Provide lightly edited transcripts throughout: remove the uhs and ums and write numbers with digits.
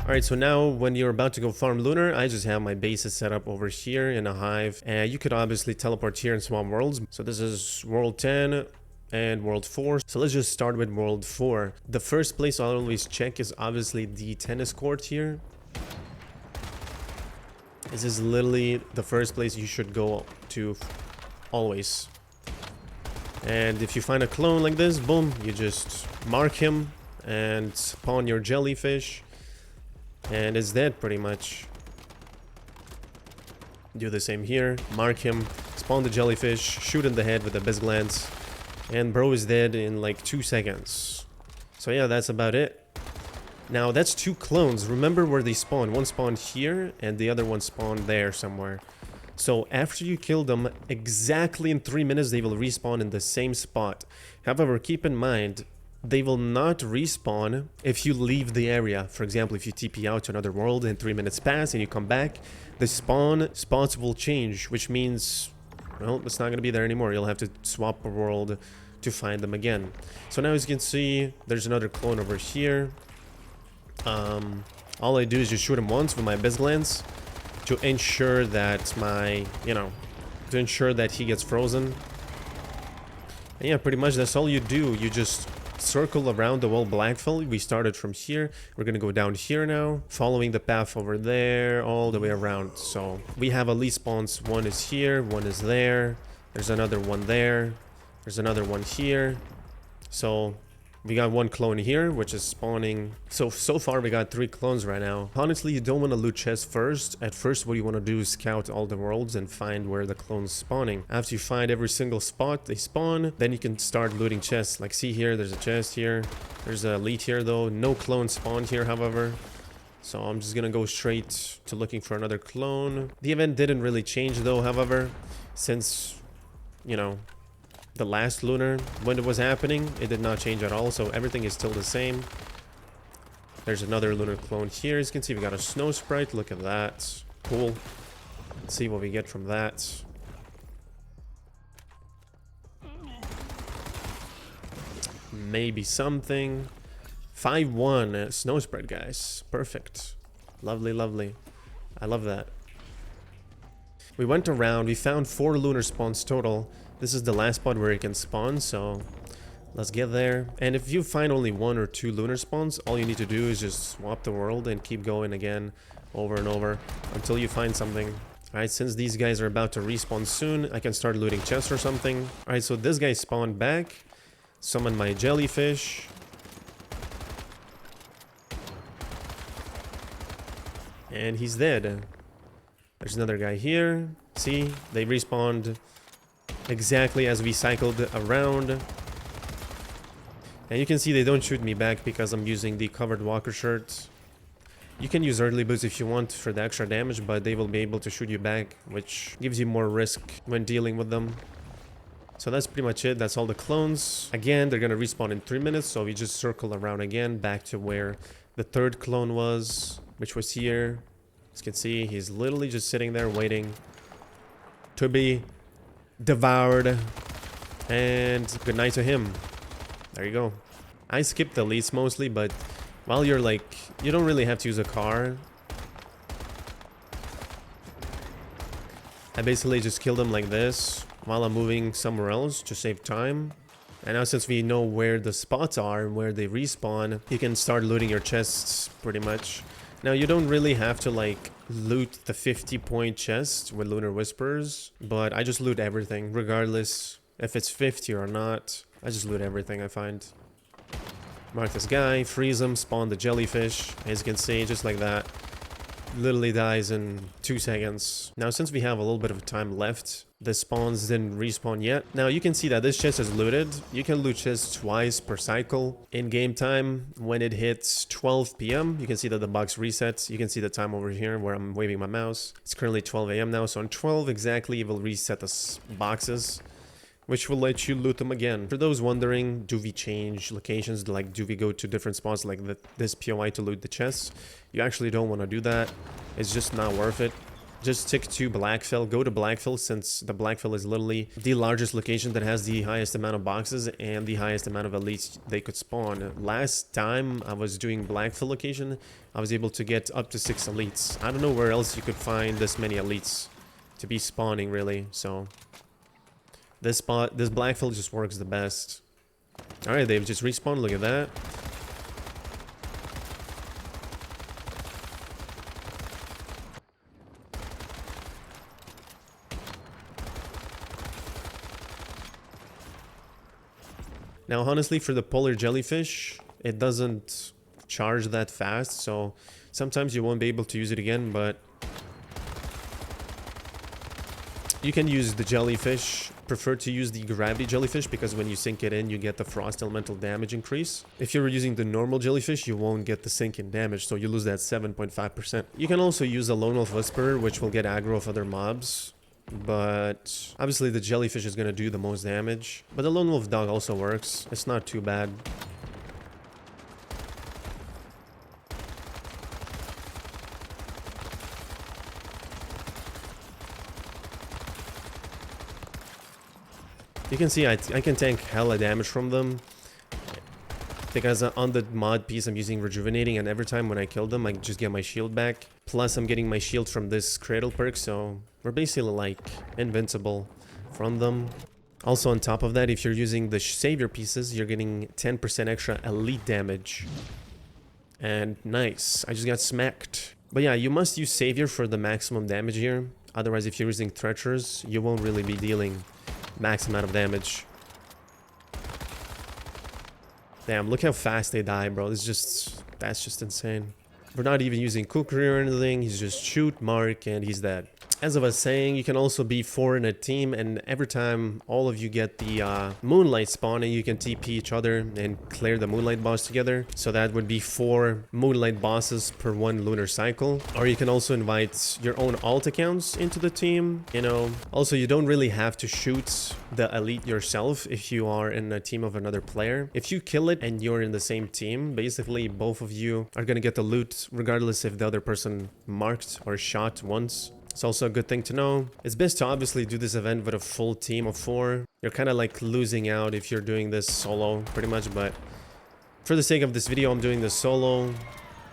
Alright, so now when you're about to go farm Lunar, I just have my bases set up over here in a hive. And you could obviously teleport here and swap worlds. So this is World 10 and World 4. So let's just start with World 4. The first place I'll always check is obviously the tennis court here. This is literally the first place you should go to always. And if you find a clone like this, boom, you just mark him and spawn your jellyfish. And it's dead pretty much. Do the same here. Mark him, spawn the jellyfish, shoot in the head with the best glance. And bro is dead in like 2 seconds. So yeah, that's about it. Now that's 2 clones. Remember where they spawn. One spawned here and the other one spawned there somewhere. So after you kill them, exactly in 3 minutes they will respawn in the same spot. However, keep in mind, they will not respawn if you leave the area. For example, if you TP out to another world and 3 minutes pass and you come back, the spots will change, which means, well, it's not going to be there anymore. You'll have to swap a world to find them again. So now as you can see, there's another clone over here. All I do is just shoot him once with my best glance to ensure that to ensure that he gets frozen. And yeah, pretty much that's all you do. You just circle around the whole Blackfield. We started from here. We're gonna go down here now, following the path over there all the way around. So we have elite spawns. One is here, one is there. There's another one there. There's another one here. So we got 1 clone here, which is spawning. So far we got 3 clones right now. Honestly, you don't want to loot chests first. At first, what you want to do is scout all the worlds and find where the clone's spawning. After you find every single spot they spawn, then you can start looting chests. Like, see here, there's a chest here. There's a elite here, though. No clone spawned here, however. So I'm just gonna go straight to looking for another clone. The event didn't really change, though, however, since, the last Lunar, when it was happening, it did not change at all, so everything is still the same. There's another Lunar clone here. As you can see, we got a snow sprite. Look at that. Cool. Let's see what we get from that. Maybe something. 5-1 snow sprite, guys. Perfect. Lovely, lovely. I love that. We went around. We found 4 Lunar spawns total. This is the last spot where it can spawn, so let's get there. And if you find only 1 or 2 Lunar spawns, all you need to do is just swap the world and keep going again over and over until you find something. Alright, since these guys are about to respawn soon, I can start looting chests or something. Alright, so this guy spawned back. Summon my jellyfish. And he's dead. There's another guy here. See, they respawned exactly as we cycled around. And you can see they don't shoot me back because I'm using the covered walker shirt. You can use early boots if you want for the extra damage, but they will be able to shoot you back, which gives you more risk when dealing with them. So that's pretty much it. That's all the clones. Again, they're gonna respawn in 3 minutes, so we just circle around again back to where the 3rd clone was, which was here. As you can see, he's literally just sitting there waiting to be devoured. And good night to him. There you go. I skipped the elites mostly, but while you're like, you don't really have to use a car. I basically just killed him like this while I'm moving somewhere else to save time. And now since we know where the spots are and where they respawn, you can start looting your chests pretty much. Now you don't really have to like loot the 50-point chest with Lunar Whispers, but I just loot everything regardless if it's 50 or not. I just loot everything I find. Mark this guy, freeze him, spawn the jellyfish. As you can see, just like that. Literally dies in 2 seconds. Now since we have a little bit of time left, the spawns didn't respawn yet. Now you can see that this chest is looted. You can loot chests twice per cycle. In game time, when it hits 12 PM, you can see that the box resets. You can see the time over here where I'm waving my mouse. It's currently 12 AM now, so on 12 exactly, it will reset the boxes, which will let you loot them again. For those wondering, do we change locations? Like, do we go to different spots like this POI to loot the chests? You actually don't want to do that. It's just not worth it. Just stick to Blackfill. Go to Blackfill since the Blackfill is literally the largest location that has the highest amount of boxes and the highest amount of elites they could spawn. Last time I was doing Blackfill location, I was able to get up to 6 elites. I don't know where else you could find this many elites to be spawning, really. So this Blackfill just works the best. Alright, they've just respawned. Look at that. Now, honestly, for the polar jellyfish, it doesn't charge that fast, so sometimes you won't be able to use it again, but you can use the jellyfish. Prefer to use the gravity jellyfish because when you sink it in, you get the frost elemental damage increase. If you're using the normal jellyfish, you won't get the sink in damage, so you lose that 7.5%. You can also use a Lone Wolf Whisperer, which will get aggro of other mobs. But obviously the jellyfish is going to do the most damage. But the Lone Wolf Dog also works. It's not too bad. You can see I can tank hella damage from them. Because on the mod piece I'm using Rejuvenating, and every time when I kill them I just get my shield back. Plus I'm getting my shield from this Cradle perk, so we're basically like invincible from them. Also on top of that, if you're using the Savior pieces, you're getting 10% extra elite damage. And nice, I just got smacked. But yeah, you must use Savior for the maximum damage here. Otherwise, if you're using Treacherous, you won't really be dealing max amount of damage. Damn, look how fast they die, bro. That's just insane. We're not even using cookery or anything. He's just shoot, mark, and he's dead. As I was saying, you can also be 4 in a team, and every time all of you get the Moonlight spawn, and you can TP each other and clear the Moonlight boss together. So that would be 4 Moonlight bosses per 1 lunar cycle. Or you can also invite your own alt accounts into the team, you know. Also, you don't really have to shoot the elite yourself if you are in a team of another player. If you kill it and you're in the same team, basically both of you are gonna get the loot regardless if the other person marked or shot once. It's also a good thing to know. It's best to obviously do this event with a full team of 4. You're kind of like losing out if you're doing this solo, pretty much, but for the sake of this video, I'm doing this solo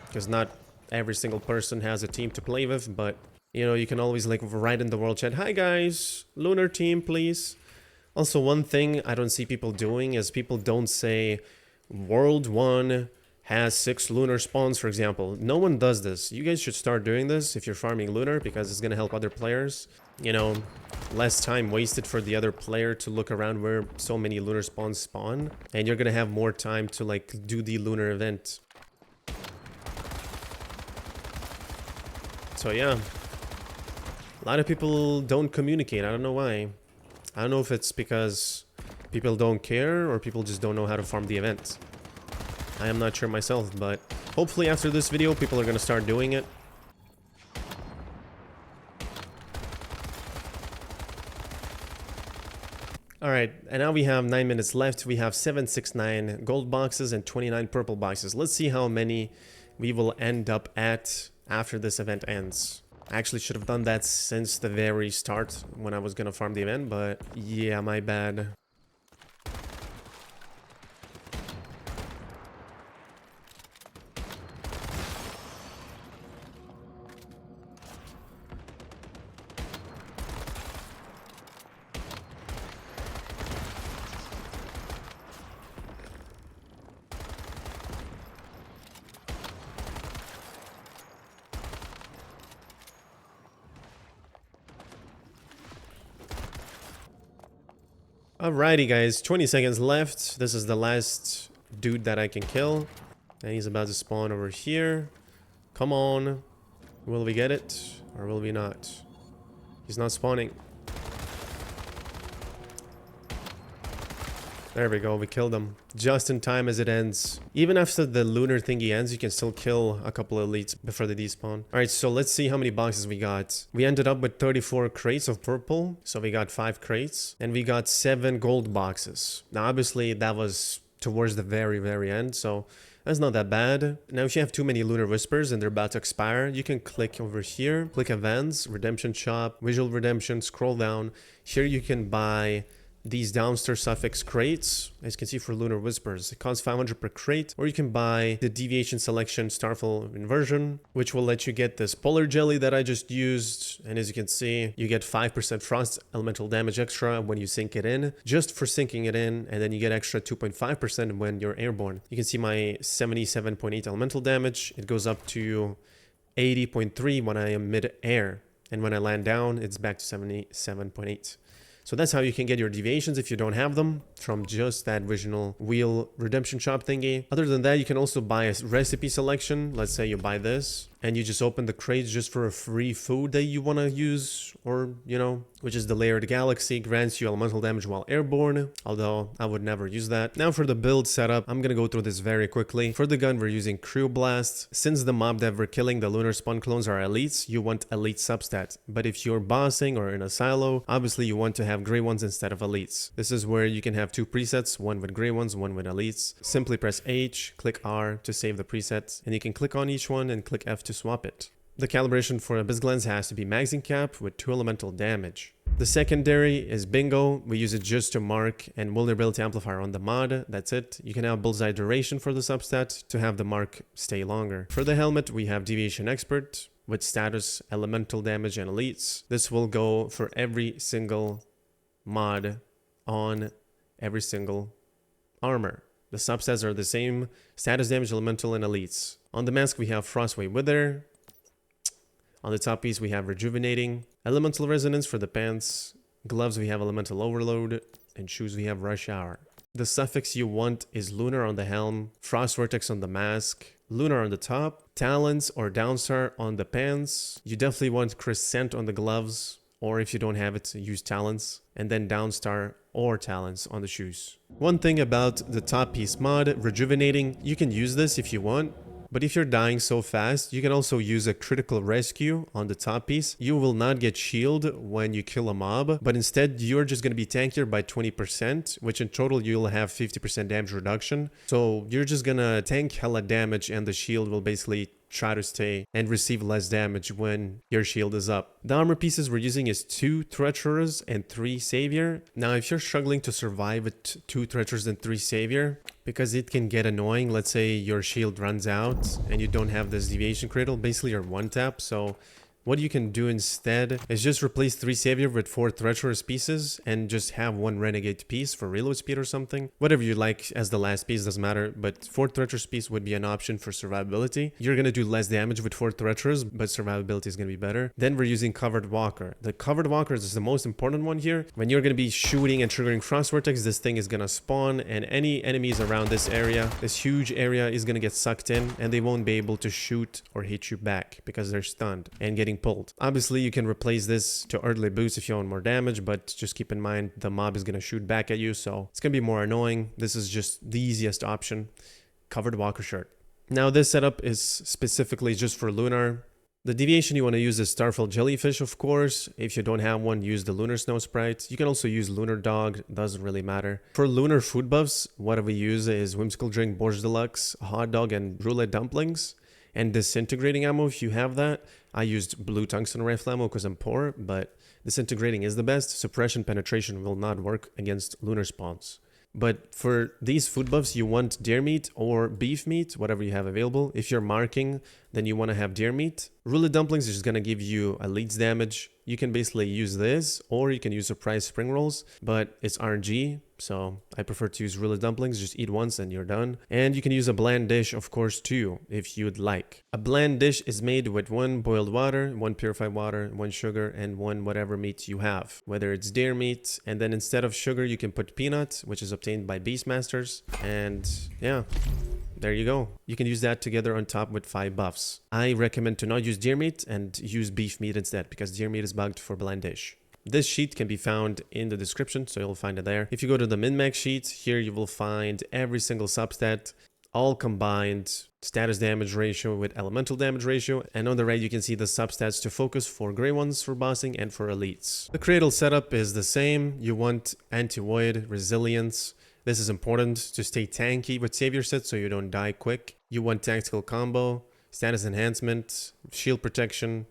because not every single person has a team to play with, but you know, you can always like write in the world chat, "Hi guys, Lunar team, please." Also, one thing I don't see people doing is people don't say World 1 has 6 lunar spawns, for example. No one does this. You guys should start doing this if you're farming lunar, because it's gonna help other players. You know, less time wasted for the other player to look around where so many lunar spawns spawn, and you're gonna have more time to like do the lunar event. So yeah, a lot of people don't communicate. I don't know why. I don't know if it's because people don't care or people just don't know how to farm the event. I am not sure myself, but hopefully after this video, people are going to start doing it. Alright, and now we have 9 minutes left. We have 769 gold boxes and 29 purple boxes. Let's see how many we will end up at after this event ends. I actually should have done that since the very start when I was going to farm the event, but yeah, my bad. Alrighty guys, 20 seconds left. This is the last dude that I can kill. And he's about to spawn over here. Come on. Will we get it? Or will we not? He's not spawning. There we go, we killed him. Just in time as it ends. Even after the lunar thingy ends, you can still kill a couple of elites before they despawn. Alright, so let's see how many boxes we got. We ended up with 34 crates of purple. So we got 5 crates. And we got 7 gold boxes. Now obviously that was towards the very end. So That's not that bad. Now, if you have too many Lunar Whispers and they're about to expire, you can click over here, click Events, Redemption Shop, Visual Redemption, scroll down. Here you can buy these downstairs suffix crates, as you can see for Lunar Whispers. It costs 500 per crate, or you can buy the Deviation Selection Starfall Inversion, which will let you get this polar jelly that I just used. And as you can see, you get 5% frost elemental damage extra when you sink it in, just for sinking it in, and then you get extra 2.5% when you're airborne. You can see my 77.8 elemental damage. It goes up to 80.3 when I am mid-air, and when I land down, it's back to 77.8. So that's how you can get your deviations if you don't have them from just that original wheel redemption shop thingy. Other than that, you can also buy a recipe selection. Let's say you buy this and you just open the crates just for a free food that you want to use, or, you know, which is the Layered Galaxy, grants you elemental damage while airborne, although I would never use that. Now for the build setup, I'm gonna go through this very quickly. For the gun, we're using Crew Blast. Since the mob that we're killing, the Lunar Spawn clones, are elites, you want elite substat. But if you're bossing or in a silo, obviously you want to have gray ones instead of elites. This is where you can have two presets, one with gray ones, one with elites. Simply press H, click R to save the preset, and you can click on each one and click F to swap it. The calibration for Abyss Glance has to be maxing cap with 2 elemental damage. The secondary is bingo. We use it just to mark and vulnerability amplifier on the mod. That's it. You can have bullseye duration for the substat to have the mark stay longer. For the helmet, we have deviation expert with status, elemental damage, and elites. This will go for every single mod on every single armor. The substats are the same: status, damage, elemental, and elites. On the mask, we have Frostwave Wither. On the top piece, we have Rejuvenating. Elemental Resonance for the pants. Gloves, we have Elemental Overload. And shoes, we have Rush Hour. The suffix you want is Lunar on the helm, Frost Vortex on the mask, Lunar on the top, Talons or Downstar on the pants. You definitely want Crescent on the gloves, or if you don't have it, use Talons, and then Downstar or Talons on the shoes. One thing about the top piece mod, Rejuvenating, you can use this if you want. But if you're dying so fast, you can also use a critical rescue on the top piece. You will not get shield when you kill a mob, but instead you're just going to be tankier by 20%, which in total you'll have 50% damage reduction. So you're just going to tank hella damage and the shield will basically try to stay and receive less damage when your shield is up. The armor pieces we're using is 2 Treacherous and 3 Savior. Now if you're struggling to survive with 2 Treacherous and 3 Savior, because it can get annoying, let's say your shield runs out and you don't have this Deviation Cradle, basically you're one tap. So what you can do instead is just replace 3 Savior with 4 Treacherous pieces and just have 1 Renegade piece for reload speed or something. Whatever you like as the last piece, doesn't matter, but 4 Treacherous piece would be an option for survivability. You're going to do less damage with 4 Treacherous, but survivability is going to be better. Then we're using Covered Walker. The Covered Walker is the most important one here. When you're going to be shooting and triggering Frost Vortex, this thing is going to spawn, and any enemies around this area, this huge area, is going to get sucked in, and they won't be able to shoot or hit you back because they're stunned and getting pulled. Obviously, you can replace this to early boost if you want more damage, but just keep in mind the mob is going to shoot back at you, so it's going to be more annoying. This is just the easiest option. Covered Walker shirt. Now, this setup is specifically just for Lunar. The deviation you want to use is Starfall Jellyfish, of course. If you don't have one, use the Lunar Snow Sprite. You can also use Lunar Dog, doesn't really matter. For Lunar food buffs, what we use is Whimsical Drink, Borscht Deluxe, Hot Dog, and Roulette Dumplings. And Disintegrating Ammo, if you have that. I used Blue Tungsten Rifle Ammo because I'm poor, but Disintegrating is the best. Suppression Penetration will not work against Lunar spawns. But for these food buffs, you want deer meat or beef meat, whatever you have available. If you're marking, then you want to have deer meat. Roulette Dumplings is just going to give you elites damage. You can basically use this, or you can use Surprise Spring Rolls, but it's RNG, so I prefer to use Roulette Dumplings. Just eat once and you're done. And you can use a bland dish, of course, too, if you'd like. A bland dish is made with 1 boiled water, 1 purified water, 1 sugar, and 1 whatever meat you have, whether it's deer meat. And then instead of sugar, you can put peanut, which is obtained by Beastmasters. And yeah, there you go. You can use that together on top with 5 buffs. I recommend to not use deer meat and use beef meat instead, because deer meat is bugged for bland dish. This sheet can be found in the description, so you'll find it there. If you go to the min-max sheet, here you will find every single substat, all combined, status damage ratio with elemental damage ratio, and on the right you can see the substats to focus for gray ones for bossing and for elites. The Cradle setup is the same. You want anti-void, resilience, This is important to stay tanky with savior set so you don't die quick. You want tactical combo, status enhancement, shield protection,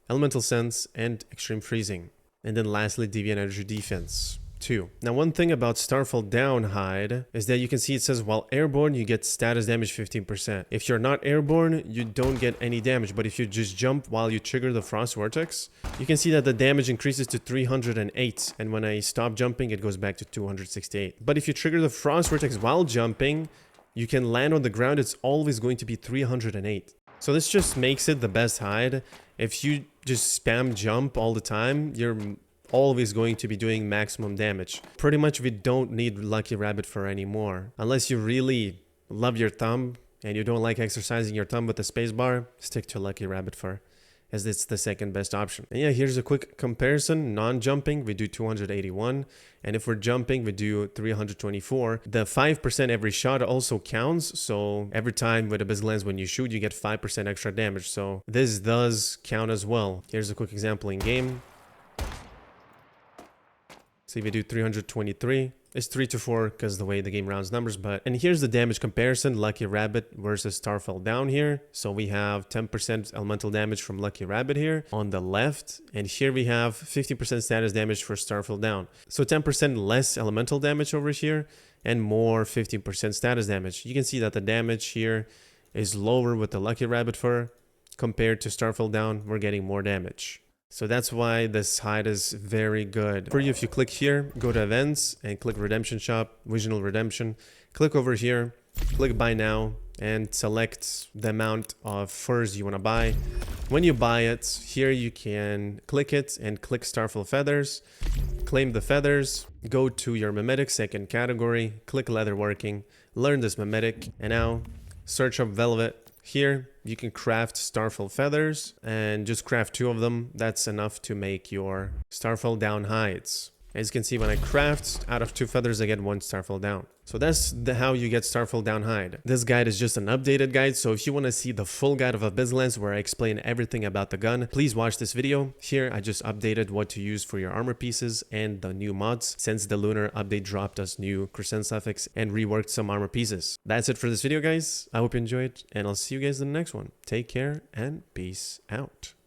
elemental sense, and extreme freezing. And then lastly, deviant energy defense. 2. Now, one thing about Starfall Down hide is that you can see it says while airborne, you get status damage 15%. If you're not airborne, you don't get any damage. But if you just jump while you trigger the Frost Vortex, you can see that the damage increases to 308. And when I stop jumping, it goes back to 268. But if you trigger the Frost Vortex while jumping, you can land on the ground. It's always going to be 308. So this just makes it the best hide. If you just spam jump all the time, you're always going to be doing maximum damage. Pretty much we don't need Lucky Rabbit Fur anymore. Unless you really love your thumb and you don't like exercising your thumb with the spacebar, stick to Lucky Rabbit Fur, as it's the second best option. And yeah, here's a quick comparison. Non-jumping, we do 281. And if we're jumping, we do 324. The 5% every shot also counts. So every time with Abyss Lens, when you shoot, you get 5% extra damage. So this does count as well. Here's a quick example in game. See, we do 323. It's 3 to 4 because the way the game rounds numbers. And here's the damage comparison, Lucky Rabbit versus Starfall Down here. So we have 10% elemental damage from Lucky Rabbit here on the left. And here we have 50% status damage for Starfall Down. So 10% less elemental damage over here and more 15% status damage. You can see that the damage here is lower with the Lucky Rabbit Fur compared to Starfall Down. We're getting more damage. So that's why this hide is very good. For you, if you click here, go to events and click Redemption Shop, Visional Redemption. Click over here, click buy now, and select the amount of furs you want to buy. When you buy it, here you can click it and click Starfall Feathers. Claim the feathers, go to your mimetic second category, click leatherworking, learn this mimetic, and now search up velvet. Here, you can craft Starfall Feathers and just craft 2 of them. That's enough to make your Starfall Down hides. As you can see, when I craft, out of 2 feathers, I get 1 Starfall Down. So that's how you get Starfall Down hide. This guide is just an updated guide, so if you want to see the full guide of Abyss Lens where I explain everything about the gun, please watch this video. Here, I just updated what to use for your armor pieces and the new mods, since the Lunar update dropped us new Crescent Suffix and reworked some armor pieces. That's it for this video, guys. I hope you enjoyed, and I'll see you guys in the next one. Take care, and peace out.